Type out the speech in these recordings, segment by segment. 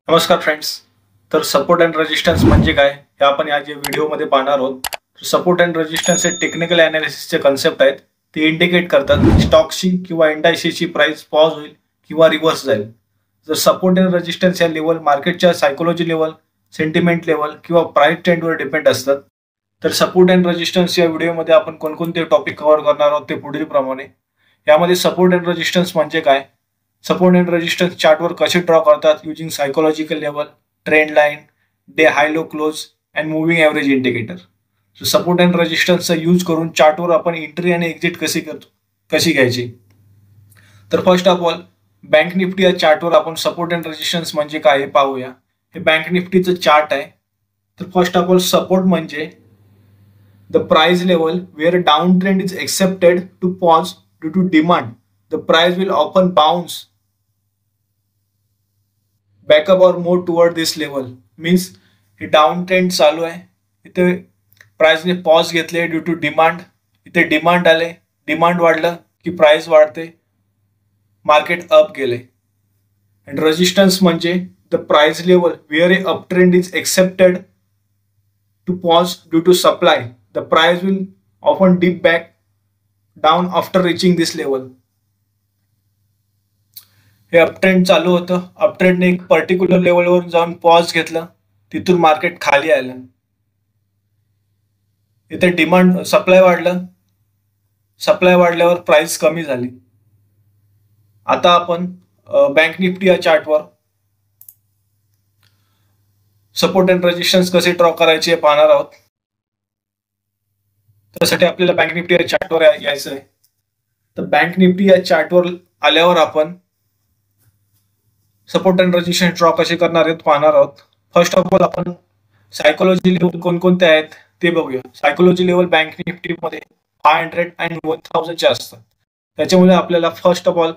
नमस्कार फ्रेंड्स. तर support and resistance म्हणजे काय हे आपण या व्हिडिओमध्ये पाहणार आहोत. सपोर्ट अँड रेजिस्टन्स हे टेक्निकल अनालिसिसचे कन्सेप्ट आहेत. ते इंडिकेट करतात स्टॉक्सची किंवा इंडायसीची प्राइस पॉज होईल किंवा रिव्हर्स जाईल. जर सपोर्ट अँड रेजिस्टन्स या लेवल मार्केटच्या सायकोलॉजी लेवल, सेंटिमेंट लेवल किंवा प्राइस ट्रेंडवर डिपेंड असतात. तर सपोर्ट अँड रेजिस्टन्स या व्हिडिओमध्ये आपण कोणकोणते टॉपिक कव्हर करणार आहोत ते पुढील प्रमाणे. यामध्ये सपोर्ट अँड रेजिस्टन्स म्हणजे काय, सपोर्ट अँड रेजिस्टन्स चार्टवर कसे ड्रॉ करतात using psychological level, trend line, day high low close and moving average indicator. So support and रेजिस्टन्सचा यूज करून चार्टवर आपण एंट्री आणि एक्झिट कशी घ्यायची. तर first of all bank Nifty या चार्टवर आपण सपोर्ट अँड रेजिस्टन्स म्हणजे काय हे पाहूया. हे बँक निफ्टीचं चार्ट आहे. तर फर्स्ट ऑफ ऑल सपोर्ट म्हणजे the price level where down trend is expected to pause due to demand. The price will often bounce back up or more toward this level. Means हे down trend चालू आहे, इथे प्राइसने pause घेतले due to demand. इथे demand आले, demand वाढलं की प्राइस वाढते, मार्केट अप गेले. अँड रेजिस्टन्स म्हणजे the price level where a up trend is expected to pause due to supply. The price will often dip back down after reaching this level. हे uptrend चालू होतं, अपट्रेंडने एक particular लेवलवर जाऊन pause घेतलं, तिथून मार्केट खाली आलं. इथे डिमांड सप्लाय वाढलं, सप्लाय वाढल्यावर प्राइस कमी झाली. आता आपण बँक निफ्टी या चार्टवर सपोर्ट अँड रेजिस्टन्स कसे ड्रॉ करायचे पाहणार आहोत. त्यासाठी आपल्याला बँक निफ्टी या चार्टवर यायचं आहे. तर बँक निफ्टी या चार्टवर आल्यावर आपण सपोर्ट अँड रेजिस्टन्स ड्रॉ कसे करणार आहेत पाहणार आहोत. फर्स्ट ऑफ ऑल आपण सायकोलॉजी लेवल कोणकोणते आहेत ते बघूया. सायकोलॉजी लेवल बँक निफ्टीमध्ये 500 आणि 1000चे असतात. त्याच्यामुळे आपल्याला फर्स्ट ऑफ ऑल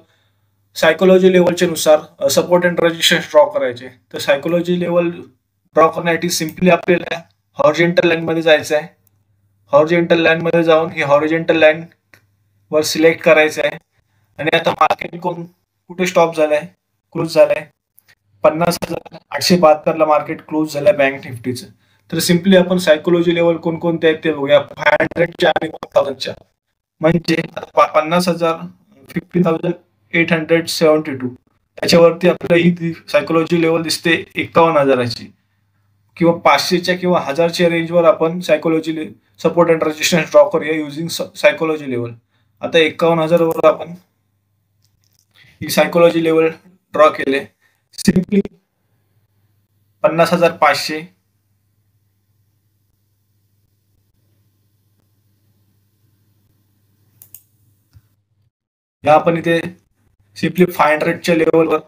सायकोलॉजी लेवलच्या नुसार सपोर्ट अँड रेजिस्टन्स ड्रॉ करायचे. तर सायकोलॉजी लेवल ड्रॉ करण्यासाठी सिम्पली आपल्याला हॉरिझॉन्टल लाईन मध्ये जायचं आहे. हॉरिझॉन्टल लाईन मध्ये जाऊन ही हॉरिझॉन्टल लाईन वर सिलेक्ट करायचं आहे. आणि आता मार्केट कुठे स्टॉप झालाय, क्लोज झालाय 50,872 ला मार्केट क्लोज झालंय बँक निफ्टीचं. तर सिम्पली आपण सायकोलॉजी लेवल कोणकोणते आहेत ते बघूया. 500च्या आणि 1000च्या म्हणजे 50,000, 50,872. त्याच्यावरती आपल्याला ही सायकोलॉजी लेवल दिसते 51,000ची, किंवा 500च्या किंवा 1000च्या रेंजवर आपण psychology support and resistance draw करूया युजिंग सायकोलॉजी लेवल. आता 51,000 वर आपण ही सायकोलॉजी लेवल ड्रॉ केले. सिम्पली 50,500 या आपण इथे सिम्पली 500च्या लेवलवर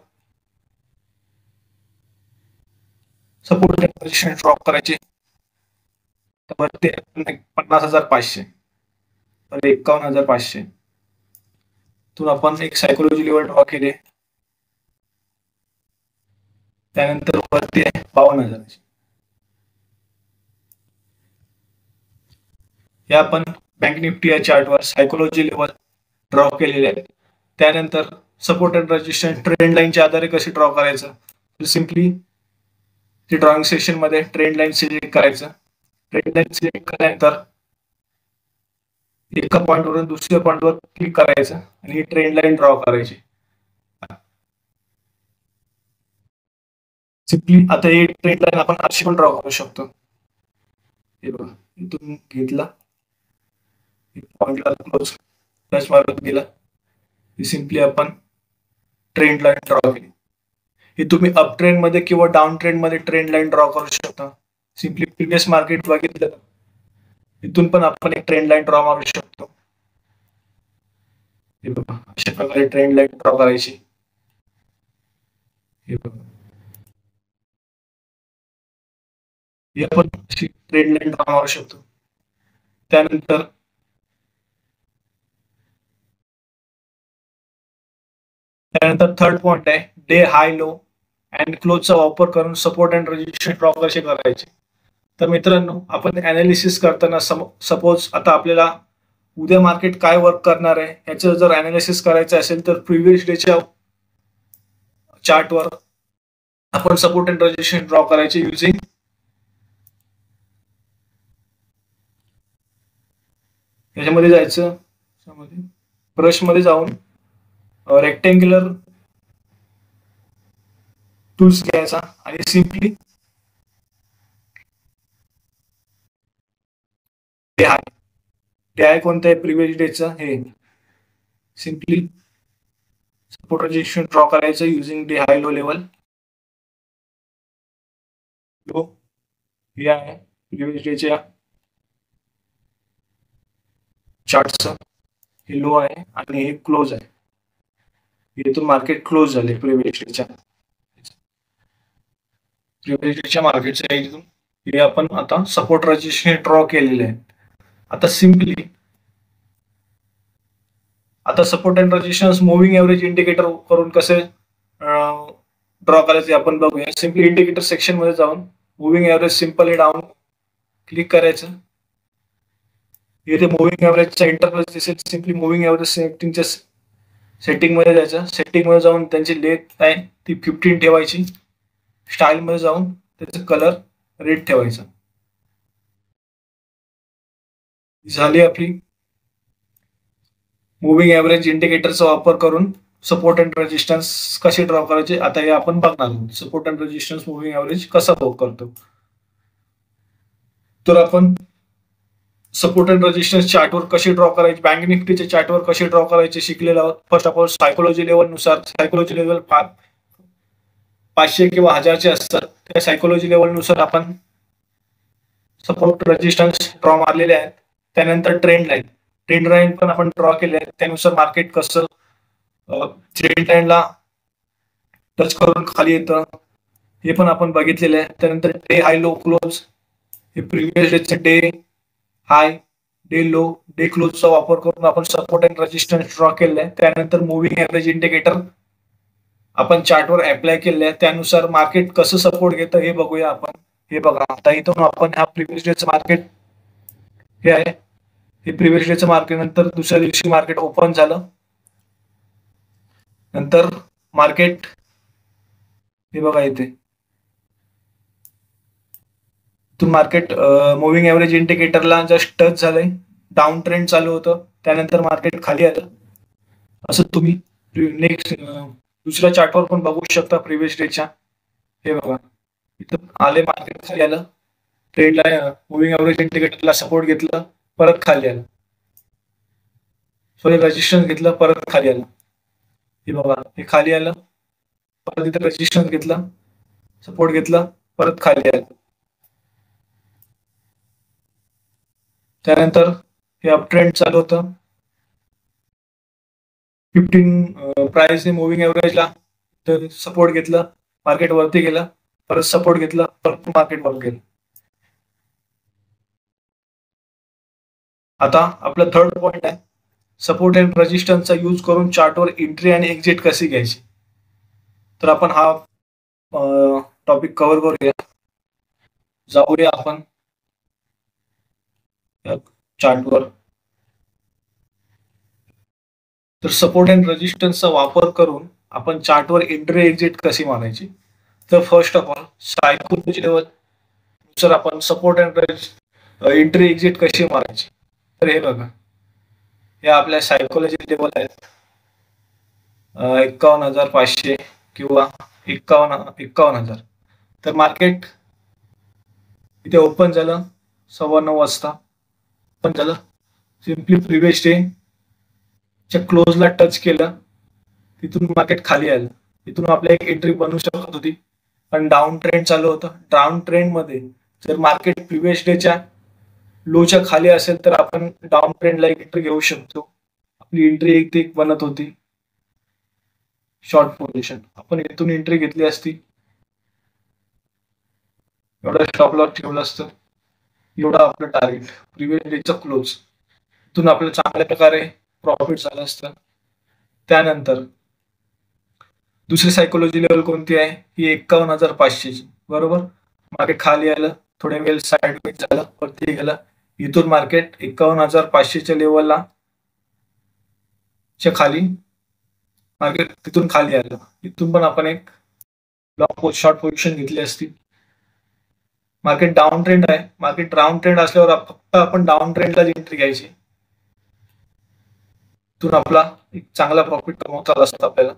सपोर्ट अँड रेजिस्टन्स ड्रॉ करायचे. वरती 50,500 तर 51,500 तून आपण एक सायकोलॉजी लेवल ड्रॉ केले. त्यानंतर वरती 52,000 या आपण बँक निफ्टी या चार्टवर सायकोलॉजी लेवल ड्रॉ केलेले आहेत. त्यानंतर सपोर्ट अँड रेजिस्टन्स ट्रेंड लाईनच्या आधारे कसे ड्रॉ करायचं. तर सिम्पली ते ड्रॉइंग सेशन मध्ये ट्रेंड लाईन सिलेक्ट करायचं. ट्रेंड लाईन सिलेक्ट केल्यानंतर एका पॉईंटवरून दुसऱ्या पॉईंटवर क्लिक करायचं आणि ही ट्रेंड लाईन ड्रॉ करायची. सिम्पली आता ही ट्रेंड लाईन आपण अशी पण ड्रॉ करू शकतो. हे बघा, इथून घेतला, पॉईंटला क्लोज टच मारत गेला, सिम्पली आपण ट्रेंड लाईन ड्रॉ केली. हे तुम्ही अप ट्रेंड मध्ये किंवा डाऊन ट्रेंड मध्ये ट्रेंड लाईन ड्रॉ करू शकता. सिम्पली प्रिव्हियस मार्केट बघितलं, इथून पण आपण एक ट्रेंड लाईन ड्रॉ मारू शकतो. हे बघा, अशा प्रकारे ट्रेंड लाईन ड्रॉ करायची. हे बघा, ही आपण अशी ट्रेंड लाईन ड्रॉ मारू शकतो. त्यानंतर थर्ड पॉइंट आहे डे हाय लो अँड क्लोजचा वापर करून सपोर्ट अँड रेजिस्टन्स ड्रॉ कसे करायचे. तर मित्रांनो, आपण अनालिसिस करताना सपोज आता आपल्याला उद्या मार्केट काय वर्क करणार आहे याचं जर अनालिसिस करायचं असेल तर प्रिव्हियस डेच्या चार्टवर आपण सपोर्ट अँड रेजिस्टन्स ड्रॉ करायचे युजिंग याच्यामध्ये जायचं, ब्रश मध्ये जाऊन रेक्टेंग्युलर टूल्स घ्यायचा आणि सिम्पली डे कोणतं आहे प्रिव्हियस डेचं, हे सिम्पली सपोर्ट रेजिस्टन्स ड्रॉ करायचं using day high low level. Low हे आहे प्रिव्हियस डेच्या चार्टचं, हे लो आहे आणि हे क्लोज आहे. इथून मार्केट क्लोज झाले प्रिव्हियस डेच्या मार्केटच्या इथून हे आपण आता सपोर्ट रेजिस्टन्स ड्रॉ केलेले आहे. आता सिम्पली आता support and resistance moving average indicator करून कसे ड्रॉ करायचे आपण बघूया. सिम्पली इंडिकेटर सेक्शन मध्ये जाऊन moving average simply down click करायचं. इथे मुव्हिंग एव्हरेजचा इंटरफेस दिसेल. सिम्पली मुव्हिंग एव्हरेज सेटिंगच्या सेटिंग मध्ये जायचं. सेटिंग मध्ये जाऊन त्यांची लेंथ आहे ती 15 ठेवायची. स्टाईल मध्ये जाऊन त्याचा कलर रेड ठेवायचा. झाली आपली मुव्हिंग एव्हरेज इंडिकेटरचा वापर करून सपोर्ट अँड रेजिस्टन्स कसे ड्रॉ करायचे आता हे आपण बघणार आहोत. Support and resistance moving average कसा वर्क करतो. तर आपण सपोर्ट अँड रेजिस्टन्स चार्टवर कसे ड्रॉ करायचे, बँक निफ्टीच्या चार्टवर कसे ड्रॉ करायचे शिकलेलो आहोत. First of all psychology level नुसार, सायकोलॉजी लेवल 500 किंवा 1000चे असतात. त्या सायकोलॉजी लेवल नुसार आपण सपोर्ट रेजिस्टन्स ड्रॉ मारलेले आहेत. त्यानंतर ट्रेंड लाईन पण आपण ड्रॉ केले आहेत. त्यानुसार मार्केट कसं ट्रेंड लाईनला टच करून खाली येतं हे पण आपण बघितलेलं आहे. त्यानंतर डे हाय लो क्लोज, हे प्रिव्हियस डेचे डे हाय डे लो डे क्लोजचा वापर करून आपण सपोर्ट अँड रेजिस्टन्स ड्रॉ केलेला आहे. त्यानंतर मुव्हिंग एव्हरेज इंडिकेटर आपण चार्टवर अप्लाय केले आहे. त्यानुसार मार्केट कसं सपोर्ट घेतं हे बघूया आपण. हे बघा आता इथून आपण हा प्रिव्हियस डेचं मार्केट हे आहे, हे प्रिव्हियस डेचं मार्केट. नंतर दुसऱ्या दिवशी मार्केट ओपन झालं. नंतर मार्केट हे बघा इथे इथून मार्केट मुव्हिंग एव्हरेज इंडिकेटरला जस्ट टच झालंय, डाऊन ट्रेंड चालू होतं. त्यानंतर मार्केट खाली आलं. असं तुम्ही नेक्स्ट दुसऱ्या चार्टवर पण बघू शकता प्रिव्हियस डेच्या. हे बघा इथं आले मार्केट खाली आलं, ट्रेंडला मुव्हिंग एव्हरेज इंडिकेटरला सपोर्ट घेतलं, परत खाली आलं. सॉरी रेजिस्टन्स घेतलं, परत खाली आलं. हे बघा हे खाली आलं, परत इथं रेजिस्टन्स घेतलं, सपोर्ट घेतला, परत खाली आलं. त्यानंतर हे अप ट्रेंड चालू होतं. 15 प्राइसने मुव्हिंग एव्हरेजला सपोर्ट घेतला, मार्केट वरती गेला, परत सपोर्ट घेतला, परत मार्केट वर गेलं. आता आपला थर्ड पॉइंट आहे सपोर्ट अँड रेजिस्टन्सचा यूज करून चार्टवर एंट्री आणि एक्झिट कशी घ्यायची. तर आपण हा टॉपिक कव्हर करूया. जाऊया आपण चार्टवर. तर सपोर्ट अँड रेजिस्टन्सचा वापर करून आपण चार्टवर एंट्री एक्झिट कशी मारायची. तर first of all psychology level नुसार आपण सपोर्ट अँड एंट्री एक्झिट कशी मारायची. तर हे बघा हे आपल्या सायकोलॉजी लेवल आहेत 51,500 किंवा 51,000. तर मार्केट इथे ओपन झालं 9:15 वाजता ओपन झालं. सिम्पली प्रिव्हियस डे च्या क्लोजला टच केलं, तिथून मार्केट खाली आलं. तिथून आपल्या एक एंट्री बनवू शकत होती, पण डाऊन ट्रेंड चालू होतं. डाऊन ट्रेंड मध्ये जर मार्केट प्रिव्हियस डेच्या लोच्या खाली असेल तर आपण डाऊन ट्रेंडला एक एंट्री घेऊ शकतो. आपली एंट्री एक बनत होती शॉर्ट पोझिशन. आपण इथून एंट्री घेतली असती, एवढा स्टॉप लॉस ठेवला असतं, एवढा आपलं टार्गेट प्रिव्हियस डेचा क्लोज. इथून आपलं चांगल्या प्रकारे प्रॉफिट झालं असतं. त्यानंतर दुसरी सायकोलॉजी लेवल कोणती आहे, ही 51,500 ची. बरोबर मार्केट खाली आलं, थोड्या वेळ साईडवेज झालं, वरती गेलं. इथून मार्केट 51,500च्या लेवलला च्या खाली मार्केट तिथून खाली आलं. इथून पण आपण एक लॉंग शॉर्ट पोझिशन घेतली असती. मार्केट डाऊन ट्रेंड आहे. मार्केट डाऊन ट्रेंड असल्यावर फक्त आपण डाऊन ट्रेंडलाच एंट्री घ्यायची. तिथून आपला एक चांगला प्रॉफिट कमवता आला असता आपल्याला.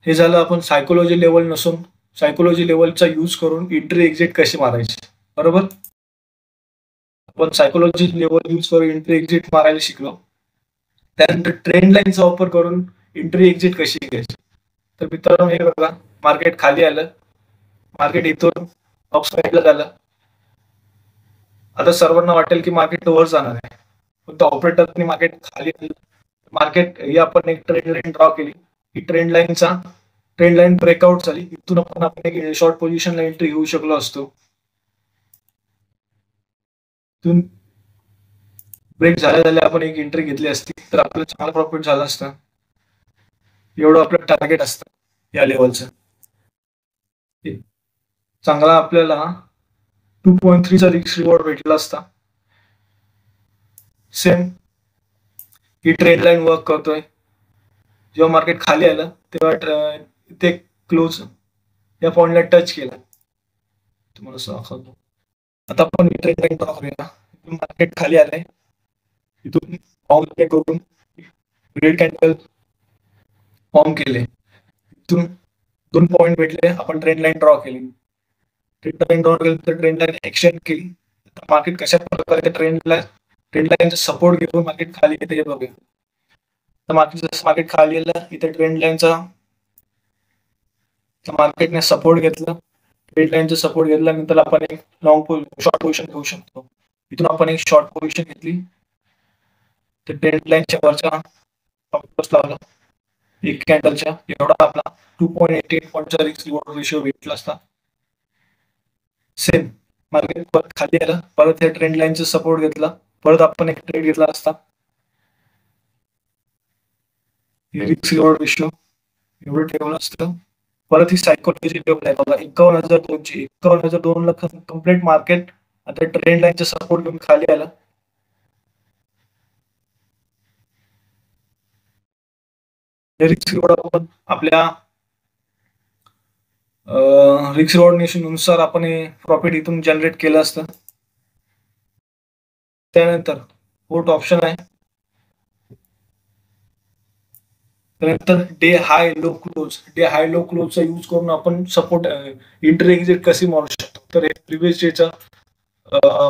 हे झालं आपण सायकोलॉजी लेवल नसून सायकोलॉजी लेवलचा यूज करून एंट्री एक्झिट कशी मारायची, बरोबर. आपण सायकोलॉजी लेवल यूज करून एंट्री एक्झिट मारायला शिकलो. त्यानंतर ट्रेंड लाईनचा वापर करून एंट्री एक्झिट कशी घ्यायची. तर मित्रांनो हे बघा, मार्केट खाली आलं, मार्केट इथून अपसाईडला झालं. आता सर्वांना वाटेल की मार्केट वर जाणार आहे, पण ऑपरेटरने मार्केट खाली मार्केट ही आपण एक ट्रेंड लाईन ड्रॉ केली. ही ट्रेंड लाईन ब्रेकआउट झाली. इथून आपण एक शॉर्ट पोझिशनला एंट्री घेऊ शकलो असतो. इथून ब्रेक झाल्या आपण एक एंट्री घेतली असती तर आपल्याला चांगला प्रॉफिट झाला असता. एवढं आपलं टार्गेट असतं या लेवलचं. चांगला आपल्याला 2.3 चा रिस्क रिवॉर्ड भेटला असता. सेम ही ट्रेंड लाईन वर्क करतोय. जेव्हा मार्केट खाली आलं तेव्हा इथे क्लोज या पॉइंटला टच केला. तुम्हाला दाखवतो. आता आपण ट्रेंड लाईन ड्रॉ करूया. मार्केट खाली आलंय, इथून फॉर्म करून रेड कॅन्डल फॉर्म केले. इथून 2 पॉइंट भेटले, आपण ट्रेंड लाईन ड्रॉ केली. ट्रेंड लाईन ड्रॉ केली तर ट्रेंड लाईन एक्सटेंड केली. मार्केट कशा प्रकारे ट्रेंड लाईनचा सपोर्ट घेऊन मार्केट खाली येते हे बघूया. तर मार्केट खाली आलं, इथे ट्रेंड लाईनचा मार्केटने सपोर्ट घेतला. ट्रेंड लाईनचा सपोर्ट घेतल्यानंतर आपण एक शॉर्ट पोझिशन घेऊ शकतो. इथून आपण एक शॉर्ट पोझिशन घेतली तर ट्रेंड लाईनच्या वरच्या लावला एक कॅन्डलच्या, एवढा आपला 2.88 पॉईंटचा रिस्क रिवॉर्ड रेशिओ भेटला असता. सेम मार्केट परत खाली आलं, परत या ट्रेंड लाईनचा सपोर्ट घेतला, परत आपण एक ट्रेड घेतला असता. रिस्क रिवॉर्ड रेशिओ एवढं ठेवलं असतं. परत ही सायकोलॉजी लेवल आहे बघा, 51,200 कम्प्लीट मार्केट आता ट्रेंड लाईनचा सपोर्ट घेऊन खाली आलं. रिस्क रिवॉर्ड आपण आपल्या रिस्क रिवॉर्ड नुसार आपण प्रॉफिट इथून जनरेट केलं असतं. त्यानंतर पोर्ट ऑप्शन आहे. त्यानंतर डे हाय लो क्लोजचा यूज करून आपण सपोर्ट एंट्री एक्झिट कशी मारू शकतो. तर हे प्रिव्हियस डेचा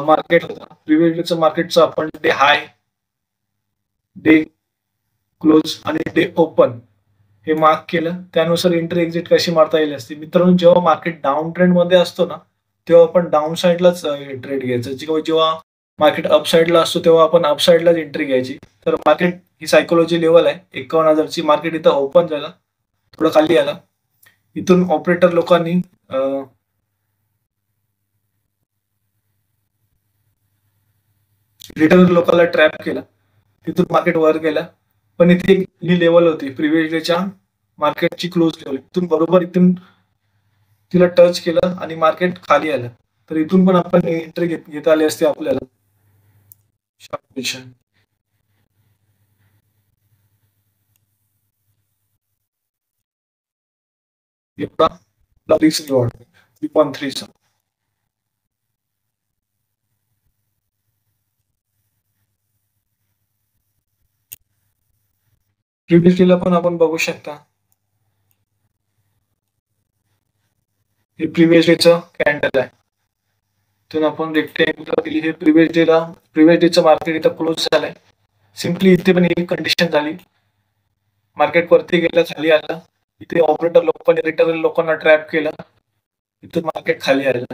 मार्केट होता. प्रिव्हियस डेचा मार्केटचा आपण डे हाय, डे क्लोज आणि डे ओपन हे मार्क केलं. त्यानुसार एंट्री एक्झिट कशी मारता येईल असते. मित्रांनो जेव्हा मार्केट डाऊन ट्रेंड मध्ये असतो ना तेव्हा आपण डाऊन साईडलाच ट्रेड घ्यायचं. जेव्हा मार्केट अप साईडला असतो तेव्हा आपण अप साईडलाच एंट्री घ्यायची. तर मार्केट ही सायकोलॉजी लेवल आहे 51,000ची. मार्केट इथं ओपन झालं, थोडं खाली आलं. इथून ऑपरेटर लोकांनी रिटेलर लोकांना ट्रॅप केला. तिथून मार्केट वर गेला, पण इथे ही लेवल होती प्रिव्हियस डेच्या मार्केटची क्लोज लेवल. इथून बरोबर इथून तिला टच केलं आणि मार्केट खाली आलं. तर इथून पण आपण एंट्री घेता आली असते आपल्याला. शॉर्ट पोझिशन एवढा रिस्क रिवॉर्ड 3.3चा. प्रिव्हियस डेला पण आपण बघू शकता. हे प्रिव्हियस डेचं कॅन्डल आहे. तिथून आपण रेक्टेंगल केली. हे प्रिव्हियस डेचं मार्केट इथं क्लोज झालंय. सिम्पली इथे पण एक कंडिशन झाली, मार्केट वरती गेलं, खाली आलं. इथे ऑपरेटर लोकांनी रिटेलर लोकांना ट्रॅप केलं, इथून मार्केट खाली आलं.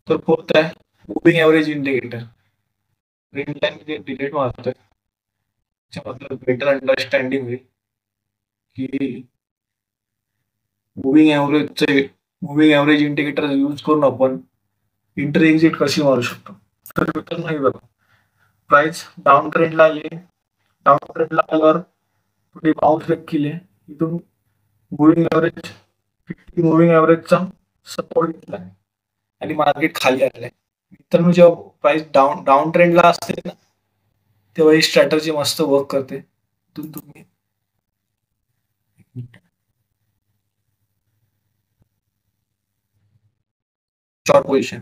तर फोर्थ आहे moving average indicator. Trend line delete मारतोय त्याच्याबद्दल बेटर अंडरस्टँडिंग होईल की मुव्हिंग ऍव्हरेज इंडिकेटर यूज करून आपण एंट्री एक्झिट कशी मारू शकतो. तर मित्रांनो हे बघा, प्राइस डाऊन ट्रेंडला आली. डाऊन ट्रेंडला आल्यावर थोडी बाउन्स बॅक केली. इथून मुव्हिंग ऍव्हरेजचा सपोर्ट घेतला आणि मार्केट खाली आलंय. मित्रांनो जेव्हा प्राइस डाऊन ट्रेंडला असते ना तेव्हा ही स्ट्रॅटर्जी मस्त वर्क करते. इथून तुम्ही शॉर्ट पोझिशन,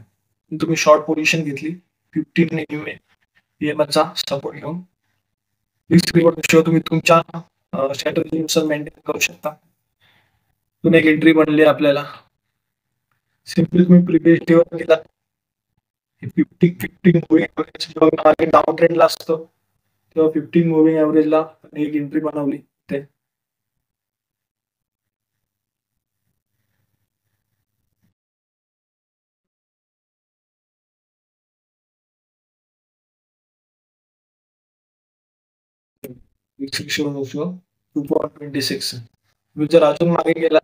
तुम्ही शॉर्ट पोझिशन घेतली 15 EMA सपोर्ट घेऊन रिस्क रिवॉर्ड रेशो तुम्ही तुमच्या स्ट्रॅटेजीनुसार मेंटेन करू शकता. तुम्ही एक एंट्री बनली आपल्याला, सिम्पली तुम्ही प्रिपेअर ठेवत गेला 15 मुव्हिंग ॲव्हरेज जेव्हा मार्केट डाऊन ट्रेंडला असतो तेव्हा 15 मुव्हिंग ॲव्हरेजला एक एंट्री बनवली ते. रेशो 2.26. तुम्ही जर अजून मागे गेला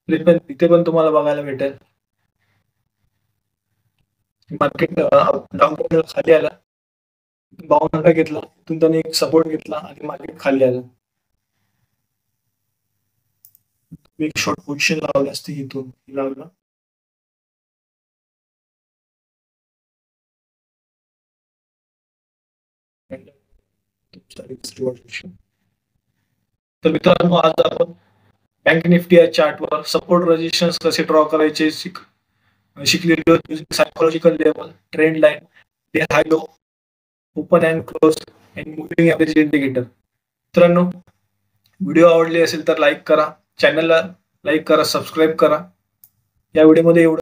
इथे पण तुम्हाला बघायला भेटेल मार्केट डाऊन ट्रेंडला खाली आला, 52 घेतला, इथून त्याने एक सपोर्ट घेतला आणि मार्केट खाली आलं. एक शॉर्ट पोझिशन लावली असते इथून लावलं, तर मित्रांनो आज आपण बँक निफ्टी या चार्टवर सपोर्ट रेजिस्टन्स कसे ड्रॉ करायचे शिकलेलो. Psychological level, trend line, day high low, open and close आणि मुव्हिंग ॲव्हरेज इंडिकेटर. मित्रांनो व्हिडिओ आवडली असेल तर लाईक करा, चॅनलला लाईक करा, सबस्क्राईब करा. या व्हिडिओमध्ये एवढं